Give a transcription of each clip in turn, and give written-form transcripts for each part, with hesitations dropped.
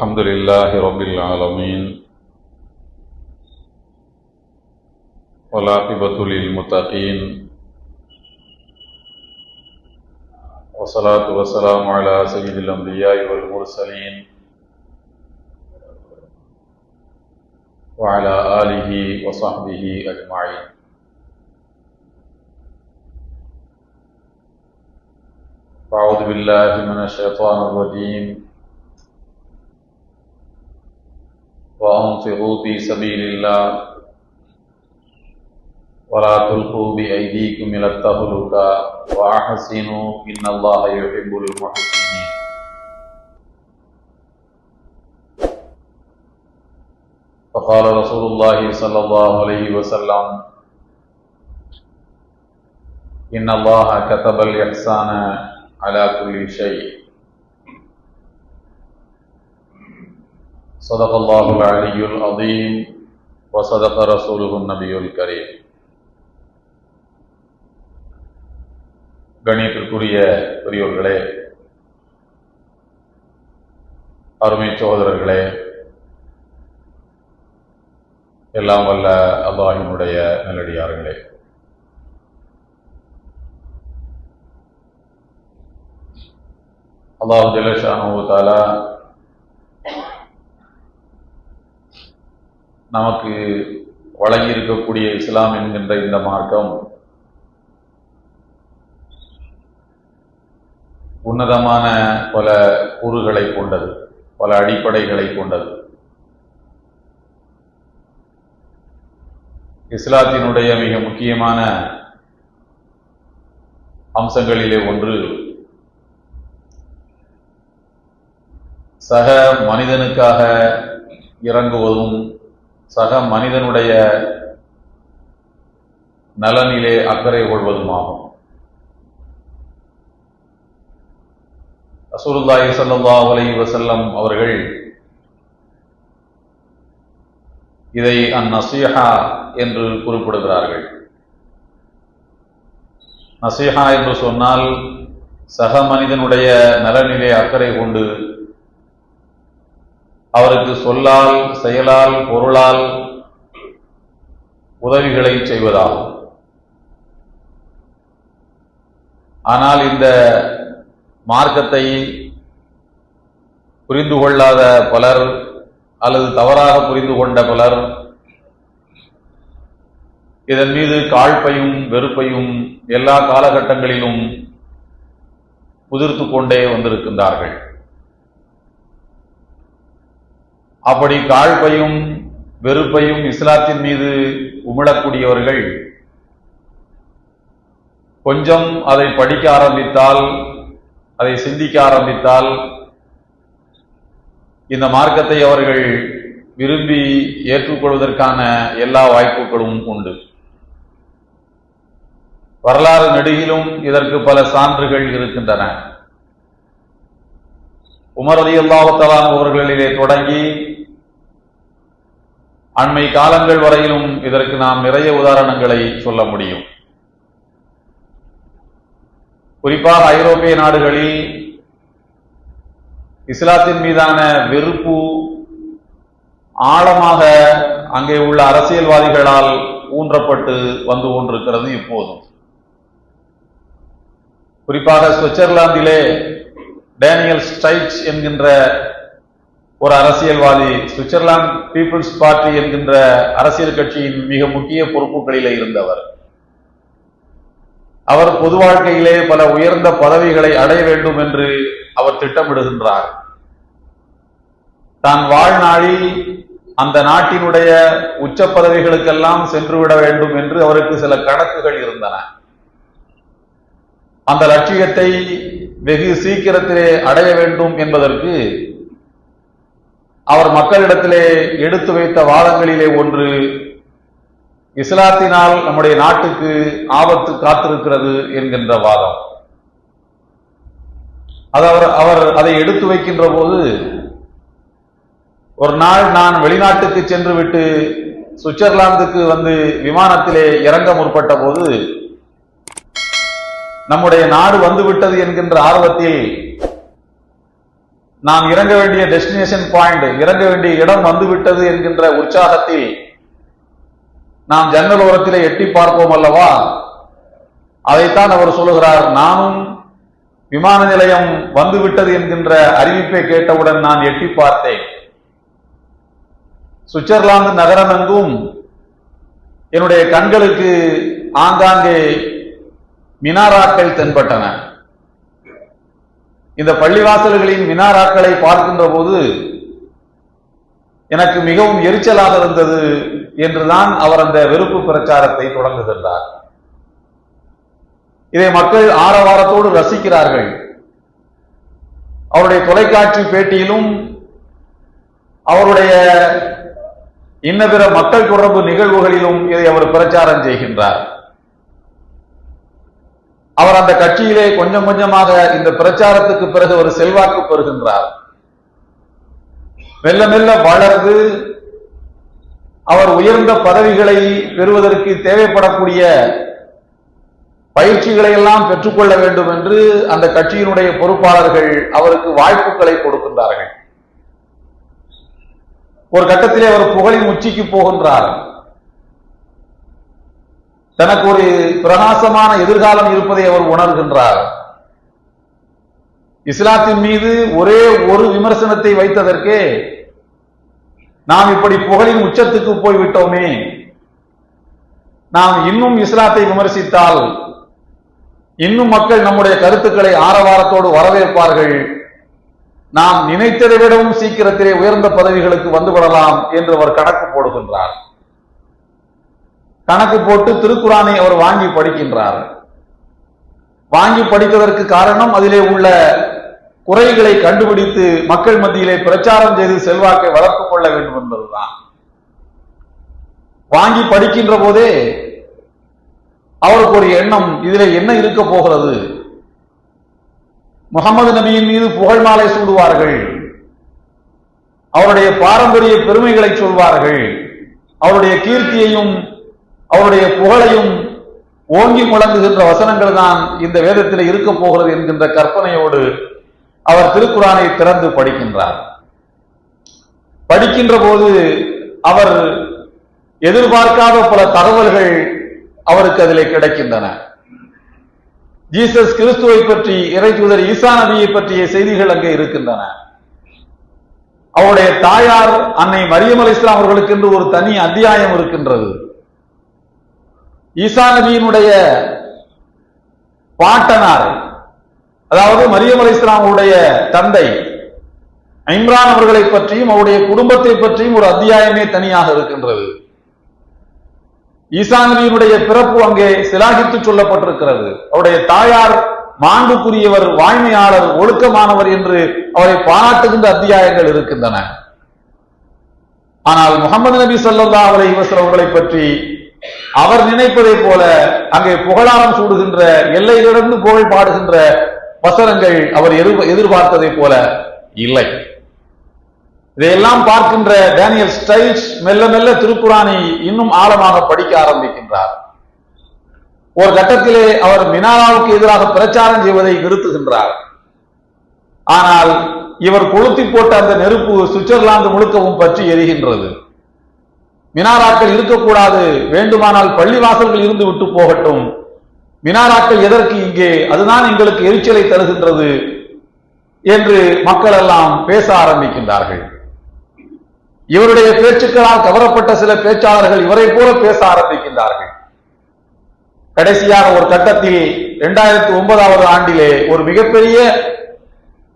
الحمد لله رب العالمين والعاقبة للمتقين والصلاة والسلام على سيد الأنبياء والمرسلين وعلى آله وصحبه أجمعين. أعوذ بالله من الشيطان الرجيم. وأنفقوا في سبيل الله ولا تلقوا بأيديكم إلى التهلكة وأحسنوا إن الله يحب المحسنين. فقال رسول الله صلى الله عليه وسلم: إن الله كتب الإحسان على كل شيء. صدق الله العلي العظيم وصدق رسوله النبي الكريم. கண்ணியத்திற்குரிய பெரியோர்களே, அருமை சகோதரர்களே, எல்லாம் வல்ல அல்லாஹ்வினுடைய நல்லடியார்களே, அல்லாஹ் ஜல்ல ஷானஹு தஆலா நமக்கு வழங்கியிருக்கக்கூடிய இஸ்லாம் என்கின்ற இந்த மார்க்கம் உன்னதமான பல கூறுகளை கொண்டது, பல அடிப்படைகளை கொண்டது. இஸ்லாத்தினுடைய மிக முக்கியமான அம்சங்களிலே ஒன்று சக மனிதனுக்காக இறங்குவதும் சக மனிதனுடைய நலனிலே அக்கறை கொள்வதுமாகும். ரசூலுல்லாஹி ஸல்லல்லாஹு அலைஹி வஸல்லம் அவர்கள் இதை அந்நஸீஹா என்று குறிப்பிடுகிறார்கள். நஸீஹா என்று சொன்னால் சக மனிதனுடைய நலனிலே அக்கறை கொண்டு அவருக்கு சொல்லால், செயலால், பொருளால் உதவிகளை செய்வதாகும். ஆனால் இந்த மார்க்கத்தை புரிந்து கொள்ளாத பலர் அல்லது தவறாக புரிந்து கொண்ட பலர் இதன் மீது காழ்ப்பையும் வெறுப்பையும் எல்லா காலகட்டங்களிலும் முதிர்த்து கொண்டே வந்திருக்கின்றார்கள். அப்படி காழ்ப்பையும் வெறுப்பையும் இஸ்லாத்தின் மீது உமிழக்கூடியவர்கள் கொஞ்சம் அதை படிக்க ஆரம்பித்தால், அதை சிந்திக்க ஆரம்பித்தால், இந்த மார்க்கத்தை அவர்கள் விரும்பி ஏற்றுக்கொள்வதற்கான எல்லா வாய்ப்புகளும் உண்டு. வரலாறு நெடுகிலும் இதற்கு பல சான்றுகள் இருக்கின்றன. உமர் ரலியல்லாஹு தஆலா அவர்களிலே தொடங்கி அண்மை காலங்கள் வரையிலும் இதற்கு நாம் நிறைய உதாரணங்களை சொல்ல முடியும். குறிப்பாக ஐரோப்பிய நாடுகளில் இஸ்லாத்தின் மீதான வெறுப்பு ஆழமாக அங்கே உள்ள அரசியல்வாதிகளால் ஊன்றப்பட்டு வந்து கொண்டிருக்கிறது. இப்போதும் குறிப்பாக சுவிட்சர்லாந்திலே டேனியல் ஸ்ட்ரைச் என்கின்ற ஒரு அரசியல்வாதி சுவிட்சர்லாந்து பீப்புள்ஸ் பார்ட்டி என்கின்ற அரசியல் கட்சியின் மிக முக்கிய பொறுப்புகளிலே இருந்தவர். அவர் பொது வாழ்க்கையிலே பல உயர்ந்த பதவிகளை அடைய வேண்டும் என்று அவர் திட்டமிடுகின்றார். தான் வாழ்நாளில் அந்த நாட்டினுடைய உச்ச பதவிகளுக்கெல்லாம் சென்றுவிட வேண்டும் என்று அவருக்கு சில கணக்குகள் இருந்தன. அந்த லட்சியத்தை வெகு சீக்கிரத்திலே அடைய வேண்டும் என்பதற்கு அவர் மக்களிடத்திலே எடுத்து வைத்த வாதங்களிலே ஒன்று, இஸ்லாத்தினால் நம்முடைய நாட்டுக்கு ஆபத்து காத்திருக்கிறது என்கின்ற வாதம். அவர் அதை எடுத்து வைக்கின்ற போது, ஒரு நாள் நான் வெளிநாட்டுக்கு சென்று விட்டு சுவிட்சர்லாந்துக்கு வந்து விமானத்திலே இறங்க முற்பட்ட போது நம்முடைய நாடு வந்துவிட்டது என்கின்ற ஆர்வத்தில் நாம் இறங்க வேண்டிய டெஸ்டினேஷன் பாயிண்ட், இறங்க வேண்டிய இடம் வந்துவிட்டது என்கின்ற உற்சாகத்தில் நாம் ஜன்னல் ஓரத்திலே எட்டி பார்ப்போம் அல்லவா? அதைத்தான் அவர் சொல்லுகிறார். நானும் விமான நிலையம் வந்துவிட்டது என்கின்ற அறிவிப்பை கேட்டவுடன் நான் எட்டி பார்த்தேன். சுவிட்சர்லாந்து நகரம் எங்கும் என்னுடைய கண்களுக்கு ஆங்காங்கே மினாராக்கள் தென்பட்டன. இந்த பள்ளிவாசல்களின் மினாராக்களை பார்க்கின்ற போது எனக்கு மிகவும் எரிச்சலாக இருந்தது என்றுதான் அவர் அந்த வெறுப்பு பிரச்சாரத்தை தொடங்குகின்றார். இதை மக்கள் ஆரவாரத்தோடு ரசிக்கிறார்கள். அவருடைய தொலைக்காட்சி பேட்டியிலும் அவருடைய இன்ன பிற மக்கள் தொடர்பு நிகழ்வுகளிலும் இதை அவர் பிரச்சாரம் செய்கின்றார். அவர் அந்த கட்சியிலே கொஞ்சம் கொஞ்சமாக இந்த பிரச்சாரத்துக்கு பிறகு ஒரு செல்வாக்கு பெறுகின்றார். மெல்ல மெல்ல வளர்ந்து அவர் உயர்ந்த பதவிகளை பெறுவதற்கு தேவைப்படக்கூடிய பயிற்சிகளை எல்லாம் பெற்றுக்கொள்ள வேண்டும் என்று அந்த கட்சியினுடைய பொறுப்பாளர்கள் அவருக்கு வாய்ப்புகளை கொடுக்கின்றார்கள். ஒரு கட்டத்திலே அவர் புகழின் உச்சிக்கு போகின்றார். தனக்கு ஒரு பிரகாசமான எதிர்காலம் இருப்பதை அவர் உணர்கின்றார். இஸ்லாத்தின் மீது ஒரே ஒரு விமர்சனத்தை வைத்ததற்கே நாம் இப்படி புகழின் உச்சத்துக்கு போய்விட்டோமே, நாம் இன்னும் இஸ்லாத்தை விமர்சித்தால் இன்னும் மக்கள் நம்முடைய கருத்துக்களை ஆரவாரத்தோடு வரவேற்பார்கள், நாம் நினைத்ததை விடவும் சீக்கிரத்திலே உயர்ந்த பதவிகளுக்கு வந்துவிடலாம் என்று அவர் கணக்கு போடுகின்றார். கணக்கு போட்டு திருக்குரானை அவர் வாங்கி படிக்கின்றார். வாங்கி படித்ததற்கு காரணம் அதிலே உள்ள குறைகளை கண்டுபிடித்து மக்கள் மத்தியிலே பிரச்சாரம் செய்து செல்வாக்கை வளர்த்துக் கொள்ள வேண்டும் என்பதுதான். வாங்கி படிக்கின்ற போதே அவருக்கு ஒரு எண்ணம், இதிலே என்ன இருக்க போகிறது? முகமது நபியின் மீது புகழ் மாலை சூடுவார்கள், அவருடைய பாரம்பரிய பெருமைகளை சொல்வார்கள், அவருடைய கீர்த்தியையும் அவருடைய புகழையும் ஓங்கி முழங்குகின்ற வசனங்கள் தான் இந்த வேதத்தில் இருக்க போகிறது என்கின்ற கற்பனையோடு அவர் திருக்குரானை திறந்து படிக்கின்றார். படிக்கின்ற போது அவர் எதிர்பார்க்காத பல தகவல்கள் அவருக்கு அதிலே கிடைக்கின்றன. ஜீசஸ் கிறிஸ்துவை பற்றி, இறை தூதர் ஈசா நபியை பற்றிய செய்திகள் அங்கே இருக்கின்றன. அவருடைய தாயார் அன்னை மரியம் அலைஹிஸ்ஸலாம் அவர்களுக்கு என்று ஒரு தனி அத்தியாயம் இருக்கின்றது. ஈசா நபியினுடைய பாட்டனார், அதாவது மரியம் அலைஹிஸ்ஸலாமுடைய தந்தை இம்ரான் அவர்களை பற்றியும் அவருடைய குடும்பத்தை பற்றியும் ஒரு அத்தியாயமே தனியாக இருக்கின்றது. ஈசா நபியினுடைய பிறப்பு அங்கே சிலாகித்து சொல்லப்பட்டிருக்கிறது. அவருடைய தாயார் மாண்புக்குரியவர், வாய்மையாளர், ஒழுக்கமானவர் என்று அவரை பாராட்டுகின்ற அத்தியாயங்கள் இருக்கின்றன. ஆனால் முகமது நபி ஸல்லல்லாஹு அலைஹி வஸல்லம் அவர்களை பற்றி அவர் நினைப்பதை போல அங்கே புகழாரம் சூடுகின்ற, எல்லையிலிருந்து புகழ் பாடுகின்ற வசனங்கள் அவர் எதிர்பார்த்ததை போல இல்லை. இதையெல்லாம் பார்க்கின்ற டேனியல் ஸ்டைல்ஸ் மெல்ல மெல்ல திருக்குரானை இன்னும் ஆழமாக படிக்க ஆரம்பிக்கின்றார். ஒரு கட்டத்திலே அவர் மினாராவுக்கு எதிராக பிரச்சாரம் செய்வதை நிறுத்துகின்றார். ஆனால் இவர் கொளுத்தி போட்ட அந்த நெருப்பு சுவிட்சர்லாந்து முழுக்கவும் பற்றி எரிகின்றது. மினாராக்கள் இருக்கக்கூடாது, வேண்டுமானால் பள்ளிவாசல்கள் இருந்து விட்டு போகட்டும், மினாராக்கள் எதற்கு இங்கே, அதுதான் எங்களுக்கு எரிச்சலை தருகின்றது என்று மக்கள் எல்லாம் பேச ஆரம்பிக்கின்றார்கள். இவருடைய பேச்சுக்களால் கவரப்பட்ட சில பேச்சாளர்கள் இவரை போல பேச ஆரம்பிக்கின்றார்கள். கடைசியாக ஒரு கட்டத்தில் 2009 ஆண்டிலே ஒரு மிகப்பெரிய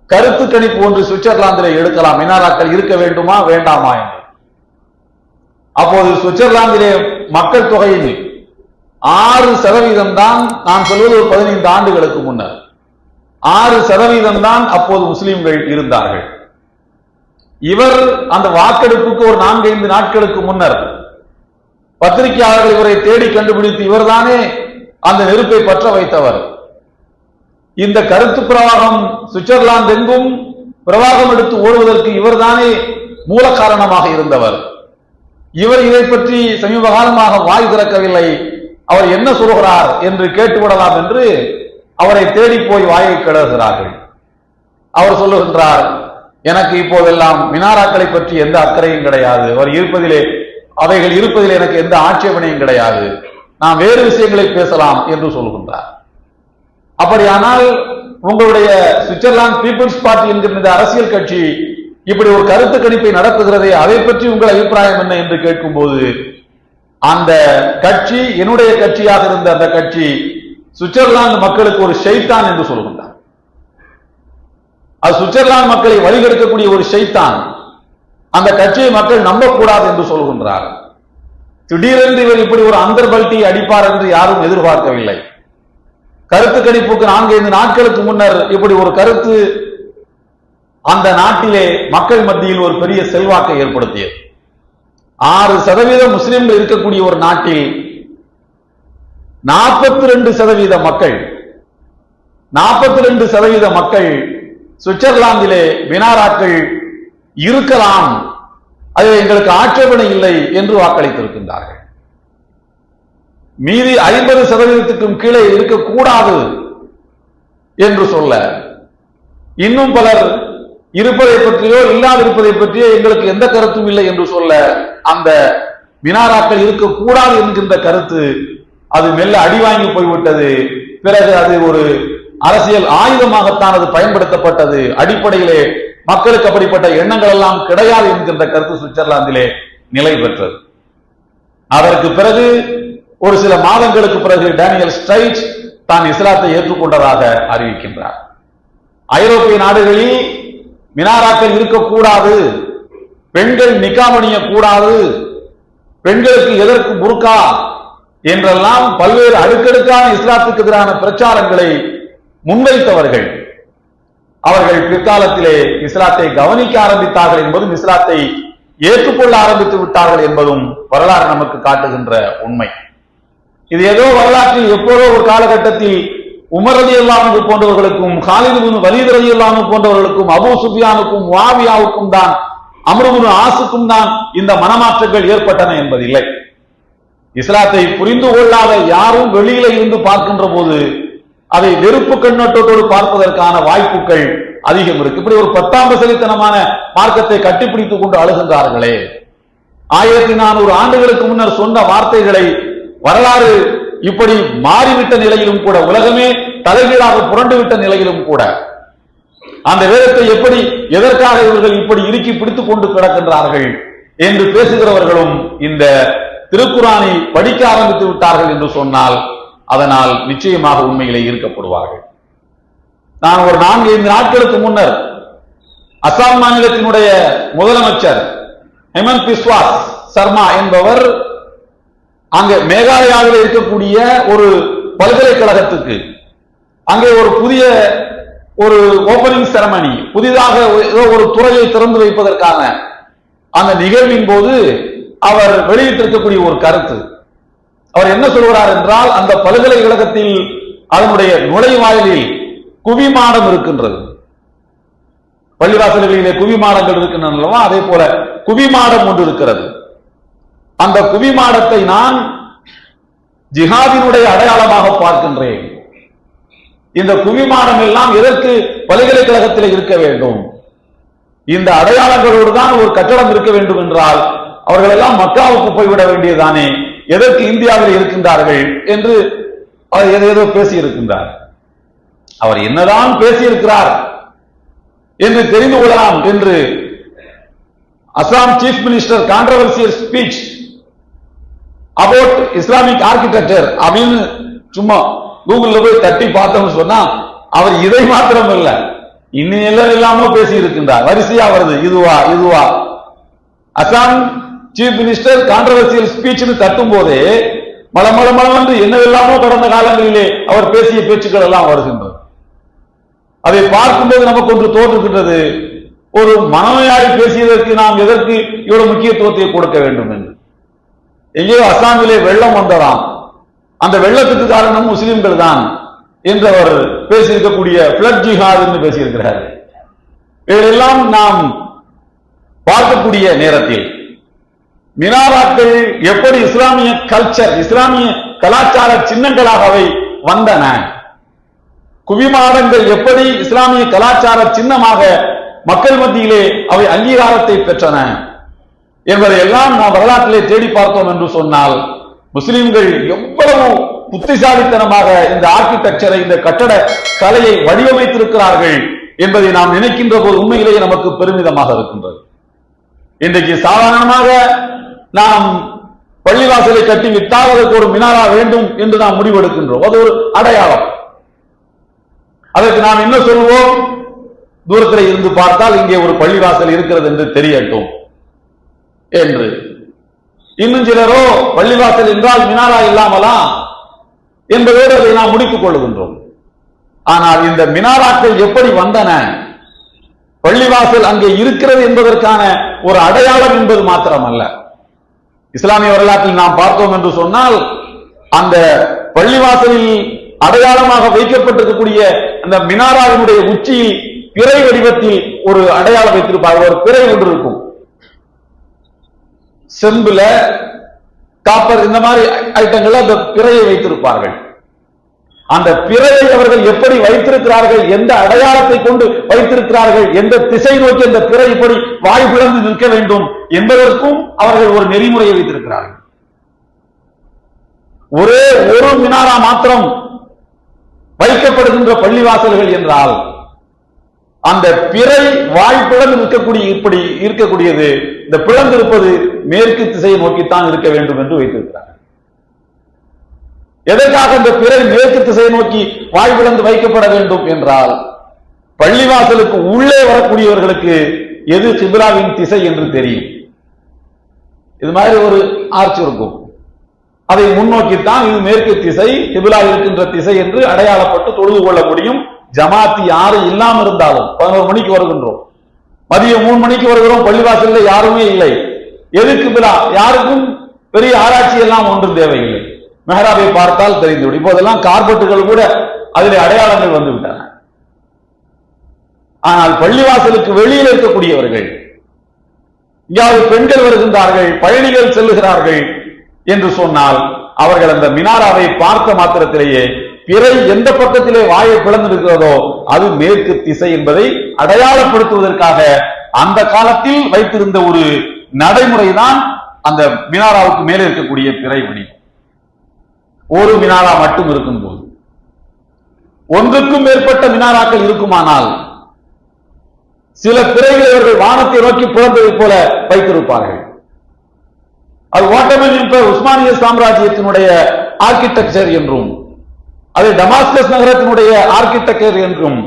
கருத்து கணிப்பு ஒன்று சுவிட்சர்லாந்திலே எடுக்கலாம், மினாராக்கள் இருக்க வேண்டுமா வேண்டாமா என்று. அப்போது சுவிட்சர்லாந்திலே மக்கள் தொகையின் 6% தான், நான் சொல்வது ஒரு 15 ஆண்டுகளுக்கு முன்னர் 6% தான் அப்போது முஸ்லிம்கள் இருந்தார்கள். இவர் அந்த வாக்கெடுப்புக்கு ஒரு 4-5 நாட்களுக்கு முன்னர் பத்திரிகையாளர்கள் இவரை தேடி கண்டுபிடித்து, இவர்தானே அந்த நெருப்பை பற்ற வைத்தவர், இந்த கருத்து பிரவாகம் சுவிட்சர்லாந்து எங்கும் பிரவாகம் எடுத்து ஓடுவதற்கு இவர்தானே மூல காரணமாக இருந்தவர், இவர் இதை பற்றி சமீப காலமாக வாய் திறக்கவில்லை, அவர் என்ன சொல்கிறார் என்று கேட்டுவிடலாம் என்று அவரை தேடி போய் வாயை கிளறுகிறார்கள். அவர் சொல்லுகின்றார், எனக்கு இப்போதெல்லாம் மினாராக்களை பற்றி எந்த அக்கறையும் கிடையாது, அவைகள் இருப்பதில் எனக்கு எந்த ஆட்சேபனையும் கிடையாது, நான் வேறு விஷயங்களை பேசலாம் என்று சொல்கின்றார். அப்படியானால் உங்களுடைய சுவிட்சர்லாந்து பீப்புள்ஸ் பார்ட்டி என்கிற இந்த அரசியல் கட்சி இப்படி ஒரு கருத்து கணிப்பை நடத்துகிறதே, அதை பற்றி உங்கள் அபிப்பிராயம் என்ன என்று கேட்கும் போது, அந்த கட்சி என்னுடைய கட்சியாக இருந்த அந்த கட்சி சுவிட்சர்லாந்து மக்களுக்கு ஒரு ஷைத்தான் என்று சொல்கின்றார். அது சுவிட்சர்லாந்து மக்களை வழிகெடுக்கக்கூடிய ஒரு ஷைத்தான், அந்த கட்சியை மக்கள் நம்பக்கூடாது என்று சொல்கின்றார். திடீரென்று இவர் இப்படி ஒரு அந்தர்பல்ட்டி அடிப்பார் என்று யாரும் எதிர்பார்க்கவில்லை. கருத்து கணிப்புக்கு 4-5 நாட்களுக்கு முன்னர் இப்படி ஒரு கருத்து அந்த நாட்டிலே மக்கள் மத்தியில் ஒரு பெரிய செல்வாக்கை ஏற்படுத்தியது. 6% முஸ்லிம்கள் இருக்கக்கூடிய ஒரு நாட்டில் 42% மக்கள் சுவிட்சர்லாந்திலே மினாராக்கள் இருக்கலாம், அது எங்களுக்கு ஆட்சேபனை இல்லை என்று வாக்களித்திருக்கின்றார்கள். மீதி 50%க்கும் கீழே இருக்கக்கூடாது என்று சொல்ல, இன்னும் பலர் இருப்பதை பற்றியோ இல்லாதிருப்பதை பற்றியோ எங்களுக்கு எந்த கருத்தும் இல்லை என்று சொல்ல, அந்த மினாராக்கள் இருக்கக்கூடாது என்கின்ற கருத்து அது மெல்ல அடிவாங்கி போய்விட்டது. பிறகு அது ஒரு அரசியல் ஆயுதமாகத்தான் அது பயன்படுத்தப்பட்டது. அடிப்படையிலே மக்களுக்கு அப்படிப்பட்ட எண்ணங்கள் எல்லாம் கிடையாது என்கின்ற கருத்து சுவிட்சர்லாந்திலே நிலை பெற்றது. அதற்கு பிறகு ஒரு சில மாதங்களுக்கு பிறகு டேனியல் ஸ்ட்ரைச் தான் இஸ்லாத்தை ஏற்றுக்கொண்டதாக அறிவிக்கின்றார். ஐரோப்பிய நாடுகளில் மினாராக்கள் இருக்கக்கூடாது, பெண்கள் நிக்காப் அணியக்கூடாது, பெண்களுக்கு எதற்கு புர்கா என்றெல்லாம் பல்வேறு அடுக்கடுக்கான இஸ்லாத்துக்கு எதிரான பிரச்சாரங்களை முன்வைத்தவர்கள் அவர்கள் பிற்காலத்திலே இஸ்லாத்தை கவனிக்க ஆரம்பித்தார்கள் என்பதும், இஸ்லாத்தை ஏற்றுக்கொள்ள ஆரம்பித்து விட்டார்கள் என்பதும் வரலாறு நமக்கு காட்டுகின்ற உண்மை. இது ஏதோ வரலாற்றில் எப்போதோ ஒரு காலகட்டத்தில் உமர் ரலியல்லாஹு அன்ஹு போன்றவர்களுக்கும், காலித் இப்னு வலீத் ரலியல்லாஹு அன்ஹு போன்றவர்களுக்கும், அபூ சுஃபியானுக்கும், முஆவியாவுக்கும் தான், அம்ர் இப்னு ஆஸுக்கும் தான் இந்த மனமாற்றங்கள் ஏற்பட்டன என்பதில்லை. இஸ்லாத்தை புரிந்து கொள்ளாத யாரும் வெளியில இருந்து பார்க்கின்ற போது அதை வெறுப்பு கண்ணோட்டத்தோடு பார்ப்பதற்கான வாய்ப்புகள் அதிகம் இருக்கு. இப்படி ஒரு 10ஆம் பசலித்தனமான மார்க்கத்தை கட்டிப்பிடித்துக் கொண்டு அழுகின்றார்களே, 1400 ஆண்டுகளுக்கு முன்னர் சொன்ன வார்த்தைகளை வரலாறு இப்படி மாறிவிட்ட நிலையிலும் கூட, உலகமே தலைகீழாக புரண்டுவிட்ட நிலையிலும் கூட, அந்த வேதத்தை எப்படி எதற்காக இவர்கள் இப்படி இறுக்கி பிடித்துக் கொண்டு கிடக்கின்றார்கள் என்று பேசுகிறவர்களும் இந்த திருக்குரானை படிக்க ஆரம்பித்து விட்டார்கள் என்று சொன்னால் அதனால் நிச்சயமாக உண்மையிலே ஈர்க்கப்படுவார்கள். நான் ஒரு 4-5 நாட்களுக்கு முன்னர் அசாம் மாநிலத்தினுடைய முதலமைச்சர் ஹெமந்த் பிஸ்வா சர்மா என்பவர் அங்கே மேகாலயாவில் இருக்கக்கூடிய ஒரு பல்கலைக்கழகத்துக்கு அங்கே ஒரு புதிய ஒரு ஓபனிங் செரமனி, புதிதாக ஒரு துறையை திறந்து வைப்பதற்கான அந்த நிகழ்வின் போது அவர் வெளியிட்டிருக்கக்கூடிய ஒரு கருத்து. அவர் என்ன சொல்கிறார் என்றால், அந்த பல்கலைக்கழகத்தில் அதனுடைய நுழைவாயிலில் குவிமாடம் இருக்கின்றது. பள்ளிவாசல்களிலே குவிமாடங்கள் இருக்கின்றன, அதே போல குவிமாடம் ஒன்று இருக்கிறது. அந்த குவிமாடத்தை நான் ஜிஹாதினுடைய அடையாளமாக பார்க்கின்றேன். இந்த குவிமாடம் எல்லாம் எதற்கு பல்கலைக்கழகத்தில் இருக்க வேண்டும்? இந்த அடையாளங்களோடு தான் ஒரு கட்டடம் இருக்க வேண்டும் என்றால் அவர்கள் எல்லாம் மக்காவுக்கு போய்விட வேண்டியதானே, எதற்கு இந்தியாவில் இருக்கின்றார்கள் என்று அவர் ஏதோ பேசி இருக்கின்றார். அவர் என்னதான் பேசியிருக்கிறார் என்று தெரிந்து கொள்ளலாம் என்று Assam chief minister controversial speech about Islamic architecture அப்படின்னு சும்மா கூகுள்ல போய் தட்டி பார்த்தோம்னு சொன்னா அவர் இதை மாத்திரம் இல்ல, இன்னும் எல்லாம் இல்லாம பேசி இருக்கின்றார். வரிசையா வருது, இதுவா Assam chief minister controversial speech தட்டும் போதே மலமளமளம் என்னவெல்லாமோ கடந்த காலங்களிலே அவர் பேசிய பேச்சுக்கள் எல்லாம் வருகின்றது. அதை பார்க்கும்போது நமக்கு ஒன்று தோன்றுகின்றது, ஒரு மனநோயாளி பேசியதற்கு நாம் எதற்கு இவ்வளவு முக்கியத்துவத்தை கொடுக்க வேண்டும் என்று. எங்கேயோ அசாமிலே வெள்ளம் வந்ததாம், அந்த வெள்ளத்துக்கு காரணம் முஸ்லிம்கள் தான் என்று அவர் பேசியிருக்கக்கூடிய பிளட் ஜிஹாத் என்று பேசியிருக்கிறார். இதையெல்லாம் நாம் பார்க்கக்கூடிய நேரத்தில் மினாராக்கள் எப்படி இஸ்லாமிய கல்ச்சர், இஸ்லாமிய கலாச்சார சின்னங்களாக அவை வந்தன, குவிமாடங்கள் எப்படி இஸ்லாமிய கலாச்சார சின்னமாக மக்கள் மத்தியிலே அவை அங்கீகாரத்தை பெற்றன என்பதை எல்லாம் நாம் வரலாற்றிலே தேடி பார்த்தோம் என்று சொன்னால், முஸ்லிம்கள் எவ்வளவு புத்திசாலித்தனமாக இந்த ஆர்கிடெக்சரை, இந்த கட்டட கலையை வடிவமைத்திருக்கிறார்கள் என்பதை நாம் நினைக்கின்ற போது உண்மையிலேயே நமக்கு பெருமிதமாக இருக்கின்றது. இன்றைக்கு சாதாரணமாக நாம் பள்ளிவாசலை கட்டி விட்டால் அதற்கு ஒரு மினாரா வேண்டும் என்று நாம் முடிவெடுக்கின்றோம். அது ஒரு அடையாளம். அதற்கு நாம் என்ன சொல்வோம்? தூரத்தில் இருந்து பார்த்தால் இங்கே ஒரு பள்ளிவாசல் இருக்கிறது என்று தெரியட்டும் என்று. இன்னும் சிலரோ பள்ளிவாசல் என்றால் மினாரா இல்லாமலா என்பதோடு அதை நாம் முடித்துக் கொள்கின்றோம். ஆனால் இந்த மினாராக்கள் எப்படி வந்தன? பள்ளிவாசல் அங்கே இருக்கிறது என்பதற்கான ஒரு அடையாளம் என்பது மாத்திரமல்ல. இஸ்லாமிய வரலாற்றில் நாம் பார்த்தோம் என்று சொன்னால், அந்த பள்ளிவாசலில் அடையாளமாக வைக்கப்பட்டிருக்கக்கூடிய அந்த மினாராவினுடைய உச்சியில் பிறை வடிவத்தில் ஒரு அடையாளம் வைத்திருப்பார்கள். ஒரு பிறை ஒன்று இருக்கும், செம்புல, காப்பர், இந்த மாதிரி ஐட்டங்கள் அந்த பிறையை வைத்திருப்பார்கள். அந்த பிறையை அவர்கள் எப்படி வைத்திருக்கிறார்கள், எந்த அடையாளத்தை கொண்டு வைத்திருக்கிறார்கள், எந்த திசை நோக்கி அந்த பிறை இப்படி வாய் பிளந்து நிற்க வேண்டும் என்பதற்கும் அவர்கள் ஒரு நெறிமுறையை வைத்திருக்கிறார்கள். ஒரே ஒரு மினாரா மாத்திரம் வைக்கப்படுகின்ற பள்ளிவாசல்கள் என்றால் அந்த பிறை வாய் பிளந்து நிற்கக்கூடிய இப்படி இருக்கக்கூடியது, இந்த பிளந்திருப்பது மேற்கு திசையை நோக்கித்தான் இருக்க வேண்டும் என்று வைத்திருக்கிறார்கள். எதற்காக இந்த பிறை மேற்கு திசையை நோக்கி வாய் பிளந்து வைக்கப்பட வேண்டும் என்றால், பள்ளிவாசலுக்கு உள்ளே வரக்கூடியவர்களுக்கு எது கிபிலாவின் திசை என்று தெரியும். இது மாதிரி ஒரு ஆர்ச் இருக்கும், அதை முன்னோக்கித்தான் இது மேற்கு திசை, கிபிலா இருக்கின்ற திசை என்று அடையாளப்பட்டு தொழுது கொள்ள முடியும். ஜமாத்தி யாரு இல்லாம இருந்தாலும் 11 மணிக்கு வருகின்றோம், மதியம் 3 மணிக்கு வருகிறோம், பள்ளிவாசல்ல யாருமே இல்லை, எது கிபிலா? யாருக்கும் பெரிய ஆராய்ச்சி எல்லாம் ஒன்றும் தேவையில்லை. மெஹராபை பார்த்தால் தெரிந்துவிடும். இப்போதெல்லாம் கார்பெட்டுகள் கூட அதில் அடையாளங்கள் வந்து விட்டன. ஆனால் பள்ளிவாசலுக்கு வெளியில் இருக்கக்கூடியவர்கள், இங்காவது பெண்கள் வருகின்றார்கள், பயணிகள் செல்லுகிறார்கள் என்று சொன்னால், அவர்கள் அந்த மினாராவை பார்த்த மாத்திரத்திலேயே பிறை எந்த பக்கத்திலே வாயை பிளந்திருக்கிறதோ அது மேற்கு திசை என்பதை அடையாளப்படுத்துவதற்காக அந்த காலத்தில் வைத்திருந்த ஒரு நடைமுறைதான் அந்த மினாராவுக்கு மேலே இருக்கக்கூடிய பிறை வடிவம். ஒரு மினாரா மட்டும் இருக்கும் போது, ஒன்றுக்கும் மேற்பட்ட மினாராக்கள் இருக்குமானால் சில பிறைகளை அவர்கள் வானத்தை நோக்கி பிளந்ததை போல வைத்திருப்பார்கள். அது ஓட்டமன் எம்பையர், உஸ்மானிய சாம்ராஜ்யத்தினுடைய ஆர்கிடெக்சர் என்றும், அது டமாஸ்கஸ் நகரத்தினுடைய ஆர்கிடெக்சர் என்றும்,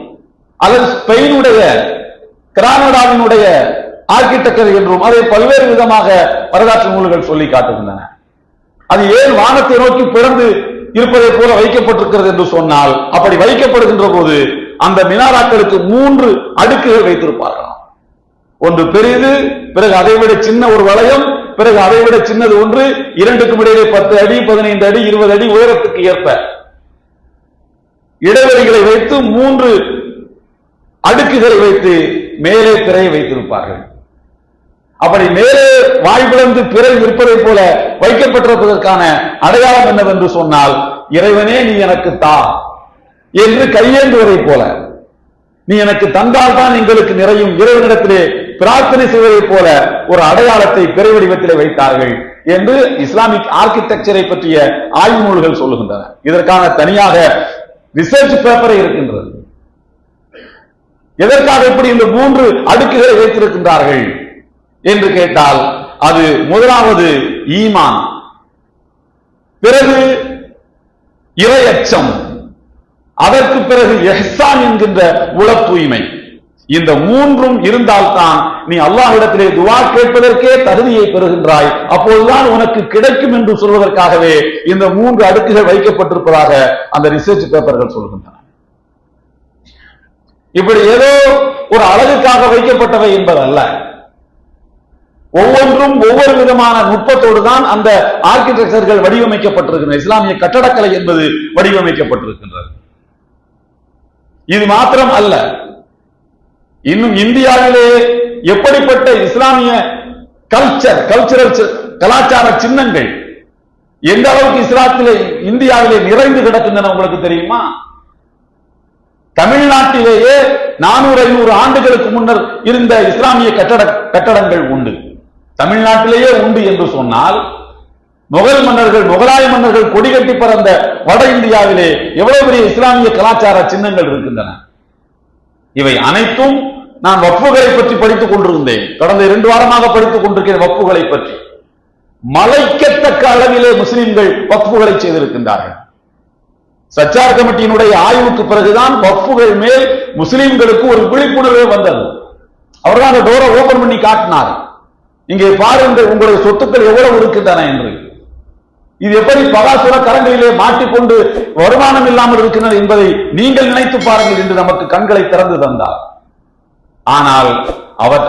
அல்லது ஸ்பெயினுடைய கிரானடாவினுடைய ஆர்கிடெக்சர் என்றும் அதை பல்வேறு விதமாக வரலாற்று நூல்கள் சொல்லி காட்டுகின்றன. அது ஏன் வானத்தை நோக்கி பிறந்து இருப்பதை போல வைக்கப்பட்டிருக்கிறது என்று சொன்னால், அப்படி வைக்கப்படுகின்ற போது அந்த மினாராக்களுக்கு 3 அடுக்குகள் வைத்திருப்பார்கள். ஒன்று பெரியது, பிறகு அதைவிட சின்ன ஒரு வளையம், பிறகு அதைவிட சின்னது ஒன்று, இரண்டுக்கும் இடையிலே 10 அடி, 15 அடி, 20 அடி உயரத்துக்கு ஏற்ப இடைவெளிகளை வைத்து 3 அடுக்குகளை வைத்து மேலே பிறையை வைத்திருப்பார்கள். அப்படி மேலே வாய் பிளந்து பிறை இருப்பதை போல வைக்கப்பட்டிருப்பதற்கான அடையாளம் என்னவென்று சொன்னால், இறைவனே நீ எனக்கு தா என்று கையேந்துவதை போல, நீ எனக்கு தந்தால் தான் எங்களுக்கு நிறையும், இறைவனிடத்திலே பிரார்த்தனை செய்வதை போல ஒரு அடையாளத்தை பிறை வடிவத்திலே வைத்தார்கள் என்று இஸ்லாமிக் ஆர்கிடெக்சரை பற்றிய ஆய்வு நூல்கள் சொல்லுகின்றன. இதற்கான தனியாக ரிசர்ச் பேப்பரை இருக்கின்றது. எதற்காக இப்படி இந்த 3 அடுக்குகளை வைத்திருக்கின்றார்கள் என்று கேட்டால், அது முதலாவது ஈமான், பிறகு இறையச்சம், அதற்கு பிறகு இஹ்சான் என்கின்ற உள தூய்மை. இந்த 3ம் இருந்தால்தான் நீ அல்லாஹ்விடத்திலே துஆ கேட்பதற்கே தகுதியை பெறுகின்றாய். அப்போதுதான் உனக்கு கிடைக்கும் என்று சொல்வதற்காகவே இந்த 3 அடுக்குகள் வைக்கப்பட்டிருப்பதாக அந்த ரிசர்ச் பேப்பர்கள் சொல்கின்றன. இப்படி ஏதோ ஒரு அழகுக்காக வைக்கப்பட்டவை என்பதல்ல, ஒவ்வொன்றும் ஒவ்வொரு விதமான நுட்பத்தோடு தான் அந்த ஆர்கிடெக்சர்கள் வடிவமைக்கப்பட்டிருக்கின்றன. இஸ்லாமிய கட்டடக்கலை என்பது வடிவமைக்கப்பட்டிருக்கின்றது. இது மாத்திரம் அல்ல, இன்னும் இந்தியாவிலே எப்படிப்பட்ட இஸ்லாமிய கல்ச்சரல் கலாச்சார சின்னங்கள் எந்த அளவுக்கு இந்தியாவிலே நிறைந்து கிடக்கின்றன உங்களுக்கு தெரியுமா? தமிழ்நாட்டிலேயே 400-500 ஆண்டுகளுக்கு முன்னர் இருந்த இஸ்லாமிய கட்டடங்கள் உண்டு. தமிழ்நாட்டிலேயே உண்டு என்று சொன்னால் முகல் மன்னர்கள், முகலாய மன்னர்கள் கொடிகட்டி பறந்த வட இந்தியாவிலே எவ்வளவு பெரிய இஸ்லாமிய கலாச்சார சின்னங்கள் இருக்கின்றன. இவை அனைத்தும் நான் வக்ஃபுகளை பற்றி படித்துக் கொண்டிருந்தேன். கடந்த 2 வாரமாக படித்துக் கொண்டிருக்கிறேன் வக்ஃபுகளை பற்றி. மலைக்கத்தக்க அளவிலே முஸ்லிம்கள் வக்ஃபுகளை செய்திருக்கின்றார்கள். சச்சார் கமிட்டியினுடைய ஆய்வுக்கு பிறகுதான் வக்ஃபுகள் மேல் முஸ்லிம்களுக்கு ஒரு விழிப்புணர்வே வந்தது. அவர்தான் அந்த டோரை ஓபன் பண்ணி காட்டினார். இங்கே பாருங்கள் உங்களுடைய சொத்துக்கள் எவ்வளவு இருக்கின்றன என்று. இது எப்படி பகாசுர கரங்களிலே மாட்டிக்கொண்டு வருமானம் இல்லாமல் இருக்கின்றன என்பதை நீங்கள் நினைத்து பாருங்கள் என்று நமக்கு கண்களை திறந்து தந்தார். ஆனால்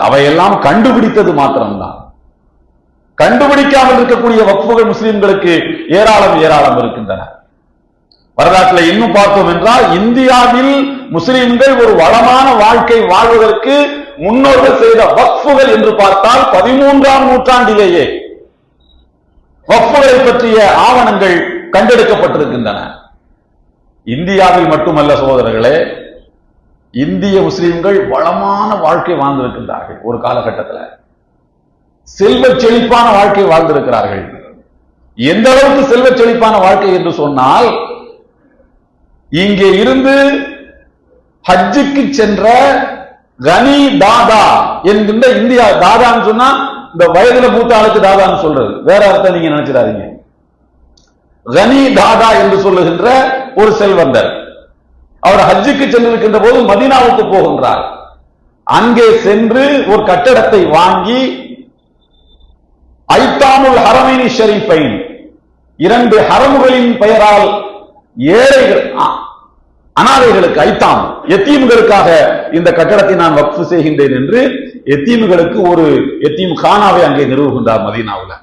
அவையெல்லாம் கண்டுபிடித்தது மாத்திரம்தான். கண்டுபிடிக்காமல் இருக்கக்கூடிய வக்ஃபுகள் முஸ்லிம்களுக்கு ஏராளம் இருக்கின்றன. வரலாற்றில் இன்னும் பார்த்தோம் என்றால் இந்தியாவில் முஸ்லிம்கள் ஒரு வளமான வாழ்க்கை வாழ்வதற்கு முன்னோர்கள் செய்த வக்ஃபுகள் என்று பார்த்தால் 13ஆம் நூற்றாண்டிலேயே வக்ஃபுகளை பற்றிய ஆவணங்கள் கண்டெடுக்கப்பட்டிருக்கின்றன. இந்தியாவில் மட்டுமல்ல சகோதரர்களே, இந்திய முஸ்லிம்கள் வளமான வாழ்க்கை வாழ்ந்திருக்கின்றார்கள். ஒரு காலகட்டத்தில் செல்வ செழிப்பான வாழ்க்கை வாழ்ந்திருக்கிறார்கள். எந்த அளவுக்கு செல்வ செழிப்பான வாழ்க்கை என்று சொன்னால், இங்கே இருந்து ஹஜ்ஜுக்கு சென்ற கனி தாதா என்கின்ற இந்தியா, தாதான்னு சொன்னா இந்த வயதுல மூத்த ஆளுக்கு தாதான்னு சொல்றது, வேற அர்த்தம் நீங்க நினைச்சிடாதீங்க. கனி தாதா என்று சொல்லுகின்ற ஒரு செல்வந்தர், அவர் ஹஜ்ஜுக்கு சென்றிருக்கின்ற போது மதீனாவுக்கு போகின்றார். அங்கே சென்று ஒரு கட்டடத்தை வாங்கி ஐத்தாமுல் ஹரமைனி ஷரீஃபைன், 2 ஹரமுகளின் பெயரால் ஏழைகள், அனாதைகளுக்கு, ஐத்தாம் எத்தீம்களுக்காக இந்த கட்டடத்தை நான் வக்ஃபு செய்கின்றேன் என்று எத்தீம்களுக்கு ஒரு எத்தீம் கானாவை அங்கே நிறுவுகின்றார். மதீனாவில்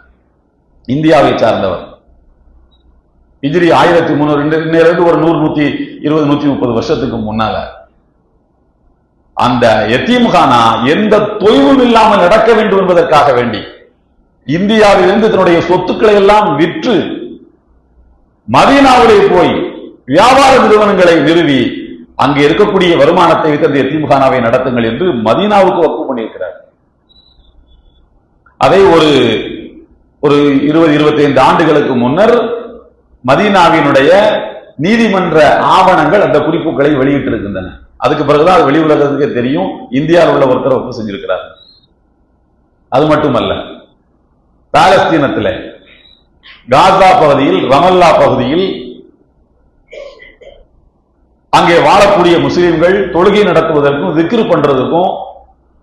இந்தியாவை சார்ந்தவர். ஹிஜ்ரி 1300 ஒரு 120-130 வருஷத்துக்கு முன்னால அந்த எத்தீம் கானா எந்த தொய்வும் இல்லாமல் நடக்க வேண்டும் என்பதற்காக வேண்டி இந்தியாவில் இருந்து தன்னுடைய சொத்துக்களை எல்லாம் விற்று மதீனாவிலே போய் வியாபார நிறுவனங்களை நிறுவி அங்கே இருக்கக்கூடிய வருமானத்தை வைத்து அந்த எத்தீம்கானாவை நடத்துங்கள் என்று மதீனாவுக்கு வக்ஃபு பண்ணியிருக்கிறார். அதை ஒரு 20-25 ஆண்டுகளுக்கு முன்னர் மதீனாவினுடைய நீதிமன்ற ஆவணங்கள் அந்த குறிப்புகளை வெளியிட்டிருக்கின்றன. அதுக்கு பிறகுதான் அது வெளி உலகத்துக்கே தெரியும் இந்தியாவில் உள்ள ஒருத்தர் வக்ஃபு செஞ்சிருக்கிறார். அது மட்டுமல்ல, பாலஸ்தீனத்தில் காசா பகுதியில், ரமல்லா பகுதியில் அங்கே வாழக்கூடிய முஸ்லிம்கள் தொழுகை நடத்துவதற்கும் திக்ரு பண்றதுக்கும்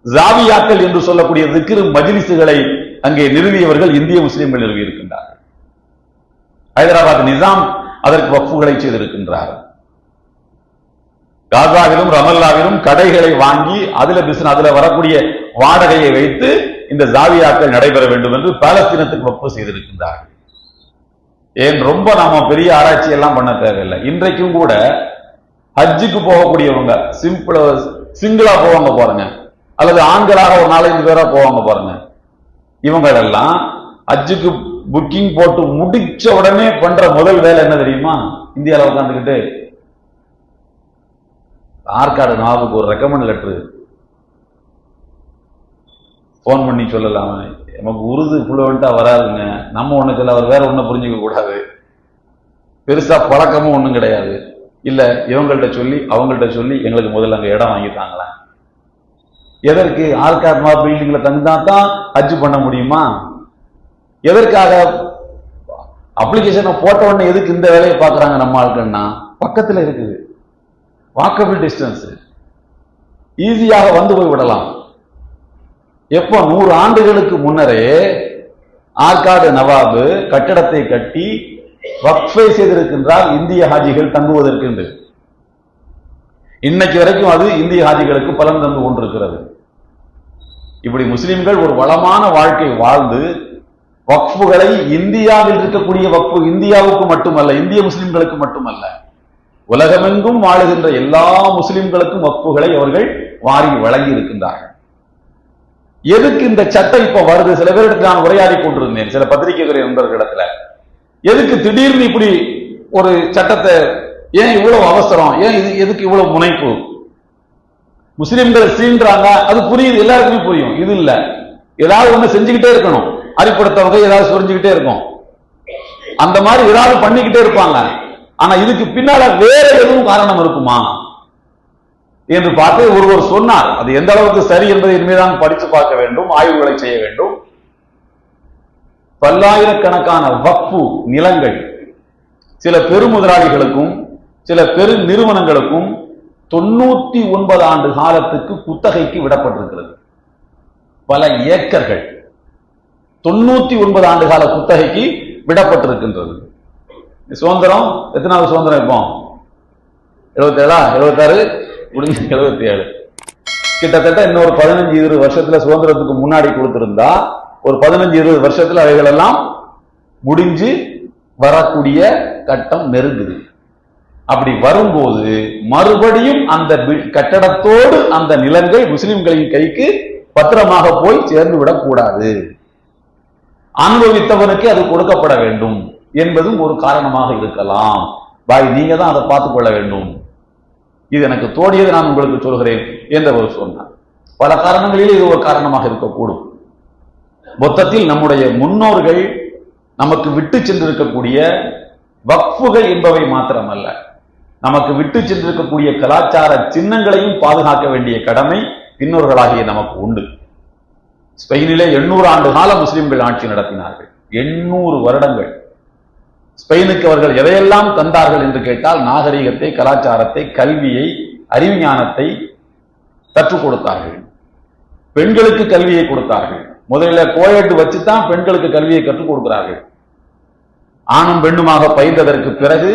ஜாவியாக்கள் என்று சொல்லக்கூடிய திக்ரு மஜ்லிஸ்களை அங்கே நிறுவியவர்கள் இந்திய முஸ்லிம்கள் நிறுவி இருக்கின்றார்கள். ஹைதராபாத் நிசாம் அதற்கு வக்ஃபுகளை செய்திருக்கின்றார். காசாவிலும் ரமல்லாவிலும் கடைகளை வாங்கி அதுல வரக்கூடிய வாடகையை வைத்து இந்த ஜாவியாக்கள் நடைபெற வேண்டும் என்று பாலஸ்தீனத்துக்கு வக்ஃபு செய்திருக்கின்றார்கள். ஏன் ரொம்ப நாம பெரிய ஆராய்ச்சி எல்லாம் பண்ண தேவையில்லை. இன்றைக்கும் கூட ஹஜ்ஜுக்கு போகக்கூடியவங்க சிங்கிளா போவாங்க பாருங்க, அல்லது ஆண்களாக ஒரு 4-5 பேரா போவாங்க பாருங்க, இவங்களெல்லாம் ஹஜ்ஜுக்கு புக்கிங் போட்டு முடிச்ச உடனே பண்ற முதல் வேலை என்ன தெரியுமா? இந்தியாவில் உட்காந்துக்கிட்டு ஆற்காடு நவாபுக்கு ஒரு ரெக்கமெண்ட் லெட்டர் போன் பண்ணி சொல்லலாம், நமக்கு உருது ஃபுளுவெண்டா வராதுங்க, நம்ம ஒண்ணு சொல்ல அவர் வேற ஒண்ணு புரிஞ்சுக்க கூடாது, பெருசா பழக்கமும் ஒண்ணும் கிடையாது, இல்ல இவங்கள்ட்ட சொல்லி அவங்கள்ட்ட சொல்லி எங்களுக்கு முதல்ல அங்க இடம் வாங்கிட்டாங்களா? எதற்கு? ஆற்காடு பில்டிங்ல தங்கினா தான் ஹஜ் பண்ண முடியுமா? எதற்காக அப்ளிகேஷனை போட்ட உடனே எதுக்கு இந்த வேலையை பாக்குறாங்க நம்ம ஆட்கள்னா? பக்கத்துல இருக்குது, வாக்கபிள் டிஸ்டன்ஸ், ஈஸியாக வந்து போய் விடலாம். எப்போ 100 ஆண்டுகளுக்கு முன்னரே ஆற்காடு நவாபு கட்டடத்தை கட்டி வக்ஃபை செய்திருக்கின்றார் இந்திய ஹாஜிகள் தங்குவதற்கு என்று. இன்னைக்கு வரைக்கும் அது இந்திய ஹாஜிகளுக்கு பலன் தந்து கொண்டிருக்கிறது. இப்படி முஸ்லிம்கள் ஒரு வளமான வாழ்க்கை வாழ்ந்து வக்ஃபுகளை இந்தியாவில் இருக்கக்கூடிய வக்ஃபு இந்தியாவுக்கு மட்டுமல்ல, இந்திய முஸ்லிம்களுக்கு மட்டுமல்ல, உலகமெங்கும் வாழுகின்ற எல்லா முஸ்லிம்களுக்கும் வக்ஃபுகளை அவர்கள் வாரி வழங்கி இருக்கின்றார்கள். எதுக்கு இந்த சட்டம் இப்ப வருது? சில பேரிடத்தில் நான் உரையாடி கொண்டிருந்தேன், சில பத்திரிகைகளை நண்பர்களிடத்துல, எதுக்கு திடீர்னு இப்படி ஒரு சட்டத்தை ஏன் இவ்வளவு அவசரம், ஏன் இது எதுக்கு இவ்வளவு முனைப்பு? முஸ்லிம்கள் சீன்றாங்க, அது புரியுது, எல்லாருக்குமே புரியும். இது இல்ல, ஏதாவது ஒண்ணு செஞ்சுக்கிட்டே இருக்கணும், அரிப்படுத்தவங்க ஏதாவது சொரிஞ்சுக்கிட்டே இருக்கும், அந்த மாதிரி ஏதாவது பண்ணிக்கிட்டே இருப்பாங்க. ஆனா இதுக்கு பின்னால வேற எதுவும் காரணம் இருக்குமா என்று பார்த்து ஒருவர் சொன்னார். அது எந்த அளவுக்கு சரி என்பதை இனிமேதான் படித்து பார்க்க வேண்டும், ஆய்வுகளை செய்ய வேண்டும். பல்லாயிரக்கணக்கான வக்ஃபு நிலங்கள் சில பெருமுதலாளிகளுக்கும் சில பெரு நிறுவனங்களுக்கும் 99 ஆண்டு காலத்துக்கு குத்தகைக்கு விடப்பட்டிருக்கிறது. பல ஏக்கர்கள் 99 ஆண்டு கால குத்தகைக்கு விடப்பட்டிருக்கின்றது. சுதந்திரம் எத்தனாவது சுதந்திரம்? இப்போ 77 76 முடிஞ்சு 77. கிட்டத்தட்ட இன்னொரு 15-20 வருஷத்துல சுதந்திரத்துக்கு முன்னாடி கொடுத்திருந்தா ஒரு 15-20 வருஷத்துல அவைகள் எல்லாம் முடிஞ்சு வரக்கூடிய கட்டம் நெருங்குது. அப்படி வரும்போது மறுபடியும் அந்த கட்டடத்தோடு அந்த நிலங்கள் முஸ்லிம்களின் கைக்கு பத்திரமாக போய் சேர்ந்து விடக்கூடாது, அனுபவித்தவனுக்கு அது கொடுக்கப்பட வேண்டும் என்பதும் ஒரு காரணமாக இருக்கலாம். பாய், நீங்க தான் அதை பார்த்துக் கொள்ள வேண்டும், இது எனக்கு தோடியது, நான் உங்களுக்கு சொல்கிறேன் என்றவர் சொன்னார். பல காரணங்களில் இது ஒரு காரணமாக இருக்கக்கூடும். மொத்தத்தில் நம்முடைய முன்னோர்கள் நமக்கு விட்டு சென்றிருக்கக்கூடிய வக்ஃபுகள் என்பவை மாத்திரமல்ல, நமக்கு விட்டு சென்றிருக்கக்கூடிய கலாச்சார சின்னங்களையும் பாதுகாக்க வேண்டிய கடமை பின்னோர்களாகிய நமக்கு உண்டு. ஸ்பெயினிலே 800 ஆண்டு கால முஸ்லிம்கள் ஆட்சி நடத்தினார்கள். 800 வருடங்கள். ஸ்பெயினுக்கு அவர்கள் எதையெல்லாம் தந்தார்கள் என்று கேட்டால், நாகரிகத்தை, கலாச்சாரத்தை, கல்வியை, அறிவுஞானத்தை கற்றுக் கொடுத்தார்கள். பெண்களுக்கு கல்வியை கொடுத்தார்கள். முதலில் கோயட்டு வச்சுதான் பெண்களுக்கு கல்வியை கற்றுக் கொடுக்கிறார்கள். ஆணும் பெண்ணுமாக பயின்றதற்கு பிறகு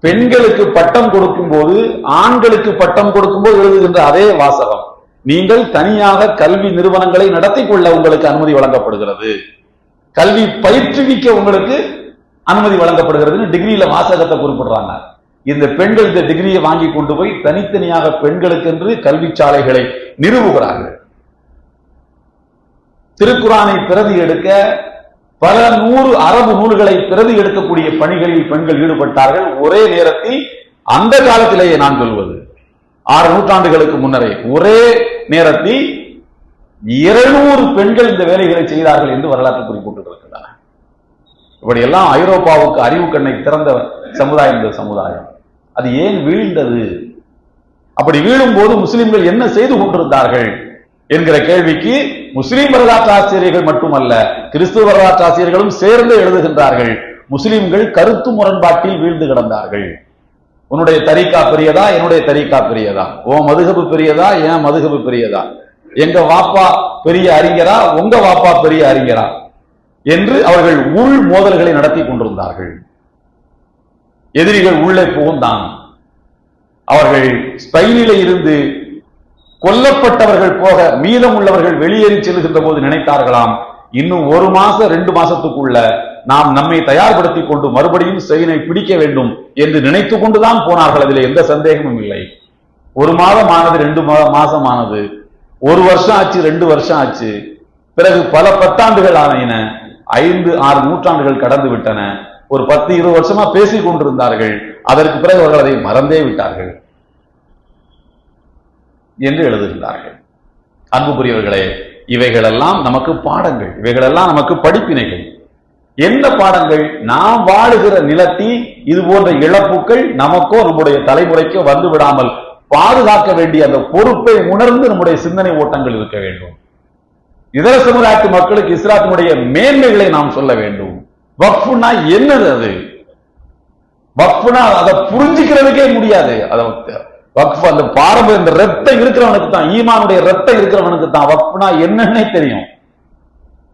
பெண்களுக்கு பட்டம் கொடுக்கும் போது, ஆண்களுக்கு பட்டம் கொடுக்கும் போது எழுதுகின்ற அதே வாசகம், நீங்கள் தனியாக கல்வி நிறுவனங்களை நடத்தி கொள்ள உங்களுக்கு அனுமதி வழங்கப்படுகிறது, கல்வி பயிற்றுவிக்க உங்களுக்கு அனுமதி வழங்கப்படுகிறது டிகிரியில வாசகத்தை குறிப்பிடுறாங்க. இந்த பெண்கள் இந்த டிகிரியை வாங்கி கொண்டு போய் தனித்தனியாக பெண்களுக்கு என்று கல்வி சாலைகளை நிறுவுகிறார்கள். திருக்குரானை பிரதி எடுக்க பல 100 அரபு நூல்களை பிரதி எடுக்கக்கூடிய பணிகளில் பெண்கள் ஈடுபட்டார்கள். ஒரே நேரத்தில், அந்த காலத்திலேயே நான் சொல்வது 6 நூற்றாண்டுகளுக்கு முன்னரே, ஒரே நேரத்தில் 200 பெண்கள் இந்த வேலைகளை செய்தார்கள் என்று வரலாற்று குறிப்பிட்டிருக்கின்றன. இப்படியெல்லாம் ஐரோப்பாவுக்கு அறிவு கண்ணை திறந்த சமுதாயம் இந்த சமுதாயம். அது ஏன் வீழ்ந்தது? அப்படி வீழும் போது முஸ்லிம்கள் என்ன செய்து கொண்டிருந்தார்கள் என்கிற கேள்விக்கு முஸ்லிம் வரலாற்று ஆசிரியர்கள் மட்டுமல்ல, கிறிஸ்துவ வரலாற்று ஆசிரியர்களும் சேர்ந்து எழுதுகின்றார்கள். முஸ்லிம்கள் கருத்து முரண்பாட்டில் வீழ்ந்து கிடந்தார்கள். உன்னுடைய தரீக்கா பெரியதா, என்னுடைய தரீக்கா பெரியதா, ஓ மதுஹபு பெரியதா, ஏன் மதுஹபு பெரியதா, எங்க வாப்பா பெரிய அறிஞரா, உங்க வாப்பா பெரிய அறிஞரா என்று அவர்கள் உள் மோதல்களை நடத்தி கொண்டிருந்தார்கள். எதிரிகள் உள்ளே புகுந்தான். அவர்கள் ஸ்பெயினிலே இருந்து கொல்லப்பட்டவர்கள் போக மீதம் உள்ளவர்கள் வெளியேறி செல்கின்ற போது நினைத்தார்களாம், இன்னும் 1 மாசம் 2 மாசத்துக்குள்ள நாம் நம்மை தயார்படுத்திக் கொண்டு மறுபடியும் ஸ்பெயினை பிடிக்க வேண்டும் என்று நினைத்து கொண்டுதான் போனார்கள். அதில் எந்த சந்தேகமும் இல்லை. 1 மாதம் ஆனது, 2 மாசம் ஆனது, 1 வருஷம் ஆச்சு, 2 வருஷம் ஆச்சு, பிறகு பல பத்தாண்டுகள் ஆன, 5-6 நூற்றாண்டுகள் கடந்து விட்டன. ஒரு 10-20 வருஷமா பேசிக் கொண்டிருந்தார்கள். அதற்கு பிறகு அவர்கள் அதை மறந்தே விட்டார்கள் என்று எழுதுகிறார்கள். அன்புக்குரியவர்களே, இவைகளெல்லாம் நமக்கு பாடங்கள், இவைகளெல்லாம் நமக்கு படிப்பினைகள். என்ன பாடங்கள்? நாம் வாழுகிற நிலத்தில் இது போன்ற இழப்புகள் நமக்கோ நம்முடைய தலைமுறைக்கோ வந்து விடாமல் பாதுகாக்க வேண்டிய அந்த பொறுப்பை உணர்ந்து நம்முடைய சிந்தனை ஓட்டங்கள் இருக்க வேண்டும். இதர சமுதாயத்து மக்களுக்கு இஸ்லாத்தினுடைய மேன்மைகளை நாம் சொல்ல வேண்டும். வக்ஃப்னா என்னது? அது வக்ஃப்னா அதை புரிஞ்சுக்கிறதுக்கே முடியாது. வக்ஃப் அந்த பாரம்பரிய இந்த ரத்தம் இருக்கிறவனுக்கு தான், ஈமானுடைய ரத்தம் இருக்கிறவனுக்கு தான் வக்ஃப்னா என்னன்னே தெரியும்.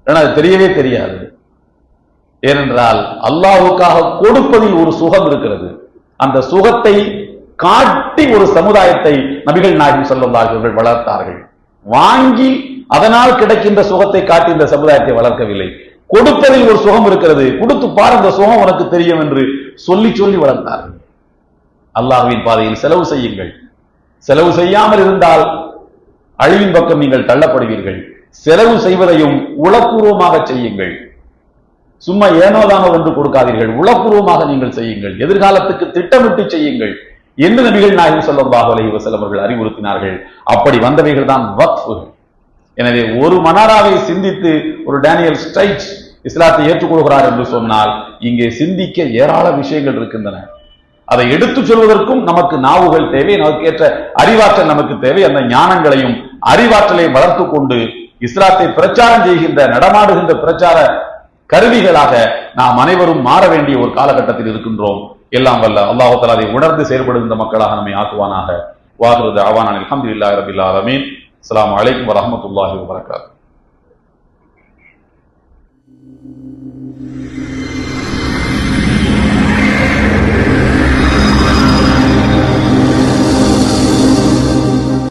ஏன்னா அது தெரியவே தெரியாது. ஏனென்றால் அல்லாஹ்வுக்காக கொடுப்பதில் ஒரு சுகம் இருக்கிறது. அந்த சுகத்தை காட்டி ஒரு சமுதாயத்தை நபிகள் நாயகம் ஸல்லல்லாஹு அலைஹி வஸல்லம் வளர்த்தார்கள். வாங்கி அதனால் கிடைக்கின்ற சுகத்தை காட்டி இந்த சமுதாயத்தை வளர்க்கவில்லை. கொடுப்பதில் ஒரு சுகம் இருக்கிறது, கொடுத்து பார், அந்த சுகம் உனக்கு தெரியும் என்று சொல்லி சொல்லி வளர்த்தார்கள். அல்லாஹ்வின் பாதையில் செலவு செய்யுங்கள். செலவு செய்யாமல் இருந்தால் அழிவின் பக்கம் நீங்கள் தள்ளப்படுவீர்கள். செலவு செய்வதையும் உளப்பூர்வமாக செய்யுங்கள். சும்மா ஏனோதானோ என்று கொடுக்காதீர்கள், உளப்பூர்வமாக நீங்கள் செய்யுங்கள், எதிர்காலத்துக்கு திட்டமிட்டு செய்யுங்கள் என்று நபிகள் நாயகம் ஸல்லல்லாஹு அலைஹி வஸல்லம் அவர்கள் அறிவுறுத்தினார்கள். அப்படி வந்தவைகள் தான் வக்ஃபுகள். எனவே ஒரு மனாராவை சிந்தித்து ஒரு டேனியல் ஸ்ட்ரைட் இஸ்லாத்தை ஏற்றுக்கொள்கிறார் என்று சொன்னால் இங்கே சிந்திக்க ஏராள விஷயங்கள் இருக்கின்றன. அதை எடுத்துச் சொல்வதற்கும் நமக்கு நாவுகள் தேவை, நமக்கேற்ற அறிவாற்றல் நமக்கு தேவை. அந்த ஞானங்களையும் அறிவாற்றலையும் வளர்த்து கொண்டு இஸ்லாத்தை பிரச்சாரம் செய்கின்ற நடமாடுகின்ற பிரச்சார கருவிகளாக நாம் அனைவரும் மாற வேண்டிய ஒரு காலகட்டத்தில் இருக்கின்றோம். எல்லாம் வல்ல அல்லாஹ் தஆலா அதை உணர்ந்து செயல்படுகின்ற மக்களாக நம்மை ஆக்குவானாக. வாஹிரு தஅவானா அல்ஹம்துலில்லாஹி ரப்பில் ஆலமீன். அஸ்ஸலாமு அலைக்கும் வரஹ்மத்துல்லாஹி வபரகாத்துஹு.